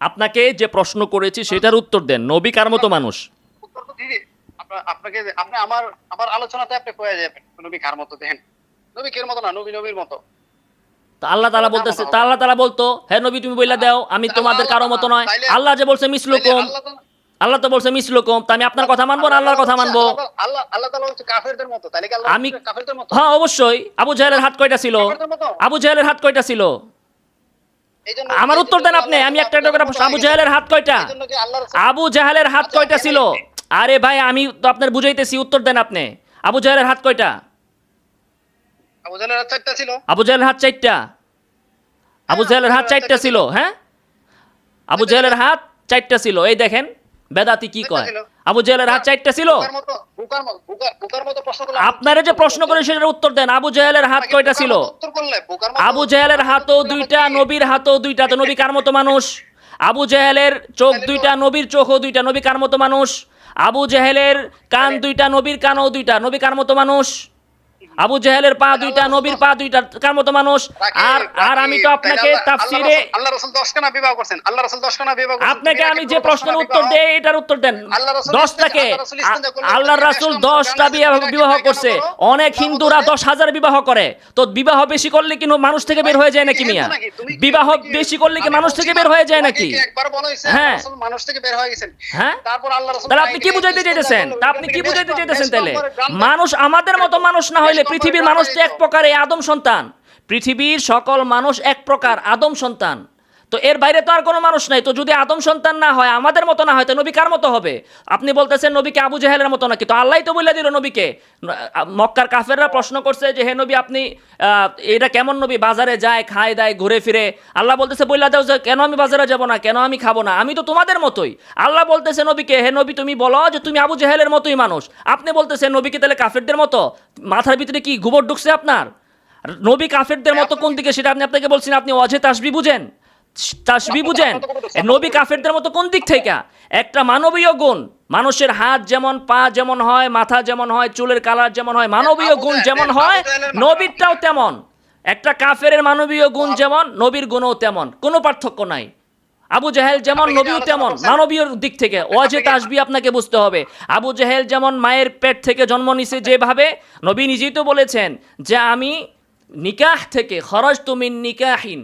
আপনাকে যে প্রশ্ন করেছি সেটার উত্তর দেন, নবী কার মতো মানুষ? উত্তর তো দিদি, আপনাকে আপনি আমার আমার আলোচনাতে আপনি কয়ে যাবেন নবী কার মতো, দেখেন নবী কের মতো না, নবী নবীর মতো। তা আল্লাহ তাআলা বলতেছে, তা আল্লাহ তাআলা বলতো, হে নবী তুমি বইলা দাও আমি তোমাদের কারো মতো নয়। আল্লাহ যে বলছে মিসলুকুম, আল্লাহ তো বলছে মিসলুকুম, তা আমি আপনার কথা মানবো না আল্লাহর কথা মানবো? আল্লাহ আল্লাহ তাআলা হচ্ছে কাফেরদের মতো, তাহলে কি আল্লাহ আমি কাফেরদের মতো? হ্যাঁ অবশ্যই। আবু জাহেলের হাত কয়টা ছিল? আবু জাহেলের হাত কয়টা ছিল? আমার উত্তর দেন আপনি, আমি একটা একটা করে প্রশ্ন। আবু জাহেলের হাত কয়টা? আবু জাহেলের হাত কয়টা ছিল? আরে ভাই আমি তো আপনার বুঝাইতেছি, উত্তর দেন আপনি। আবু জাহেলের হাত কয়টা? আবু জাহেলের হাত 4টা ছিল। আবু জাহেলের হাত 4টা? আবু জাহেলের হাত 4টা ছিল? হ্যাঁ, আবু জাহেলের হাত 4টা ছিল। এই দেখেন বেদাতি কি কয়, আবু জাহেলের হাত 4টা ছিল। আপনারা যে প্রশ্ন করে সেটার উত্তর দেন। আবু জাহেলের হাত কয়টা ছিল? আবু জাহেলের হাতও 2টা, নবীর হাতও 2টা, তো নবী কার মতো মানুষ? আবু জাহেলের চোখ 2টা, নবীর চোখও 2টা, নবী কার মতো মানুষ? আবু জাহেলের কান 2টা, নবীর কানও 2টা, নবী কার মতো মানুষ? আবু জাহেলের পা 2টা, নবীর পা 2টা, কার মতো মানুষ? আর আর আমি তো আপনাকে তাফসিরে আল্লাহ রাসূল 10 খানা বিবাহ করেছেন, আল্লাহ রাসূল 10 খানা বিবাহ করেছেন। আপনাকে আমি যে প্রশ্নের উত্তর দেই এটার উত্তর দেন। 10টাকে আল্লাহর রাসূল 10টা বিবাহ করছে। অনেক হিন্দুরা 10,000 বিবাহ করে। তো বিবাহ বেশি করলে কি মানুষ থেকে বের হয়ে যায় নাকি মিয়া? বিবাহ বেশি করলে কি মানুষ থেকে বের হয়ে যায় নাকি? একবার বলা হইছে রাসূল মানুষ থেকে বের হয়ে গেছেন। হ্যাঁ, তারপর আল্লাহ রাসূল তাহলে আপনি কি বুঝাইতে চাইতেছেন? আপনি কি বুঝাইতে চাইতেছেন? তাহলে মানুষ আমাদের মতো মানুষ না হইলে পৃথিবীর মানুষ তো এক প্রকার আদম সন্তান। পৃথিবীর সকল মানুষ এক প্রকার আদম সন্তান, তো এর বাইরে তো আর কোনো মানুষ নাই। তো যদি আদম সন্তান না হয়, আমাদের মতো না হয়, তো নবী কার মতো হবে? আপনি বলতেছেন নবীকে আবু জাহেলের মতো নাকি? তো আল্লাহই তো বলে দিল নবীকে। মক্কার কাফেররা প্রশ্ন করছে যে হে নবী আপনি এটা কেমন নবী, বাজারে যায় খায় দায় ঘুরে ফিরে। আল্লাহ বলতেছে বইলা দাও যে কেন আমি বাজারে যাব না, কেন আমি খাবো না, আমি তো তোমাদের মতোই। আল্লাহ বলতেছে নবীকে, হে নবী তুমি বলো যে তুমি আবু জাহেলের মতোই মানুষ। আপনি বলতেছেন নবীকে তাহলে কাফেরদের মতো? মাথার ভিতরে কি গোবর ঢুকছে আপনার? নবী কাফেরদের মতো কোন দিকে সেটা আপনি আপনাকে বলছেন। আপনি অজে তাসবিহ বুঝেন, তাসবিহ বুঝেন। নবী কাফেরদের মতো কোন দিক থেকে? একটা মানবীয় গুণ, মানুষের হাত যেমন, পা যেমন হয়, মাথা যেমন হয়, চুলের কালার যেমন হয়, মানবীয় গুণ যেমন হয়, নবীরটাও তেমন। একটা কাফেরের মানবীয় গুণ যেমন, নবীর গুণও তেমন, কোনো পার্থক্য নাই। আবু জাহেল যেমন, নবীও তেমন মানবীয় দিক থেকে। ওয়াজে তাসবিহ আপনাকে বুঝতে হবে। আবু জাহেল যেমন মায়ের পেট থেকে জন্ম নিছে যেভাবে, নবী নিজেই তো বলেছেন যে আমি নিকাহ থেকে খরাজতু মিন নিকাহিন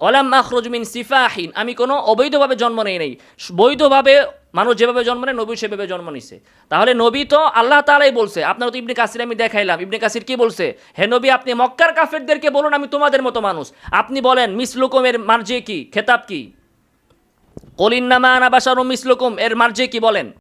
ওয়ালাম আখরুজ মিন সিফাহিন, আমি কোনো অবৈধভাবে জন্ম নেই নাই। বৈধভাবে মানুষ যেভাবে জন্ম নেয় নবী সেভাবে জন্ম নিছে। তাহলে নবী তো আল্লাহ তাআলাই বলছে। আপনারা তো ইবনে কাসির আমি দেখাইলাম, ইবনে কাসির কি বলছে? হে নবী আপনি মক্কার কাফেরদেরকে বলুন আমি তোমাদের মতো মানুষ। আপনি বলেন মিসলুকুমের মার্জে কি, খেতাব কি? কুল ইন্নামা আনা বাশারুম মিসলুকুম এর মার্জে কি বলেন?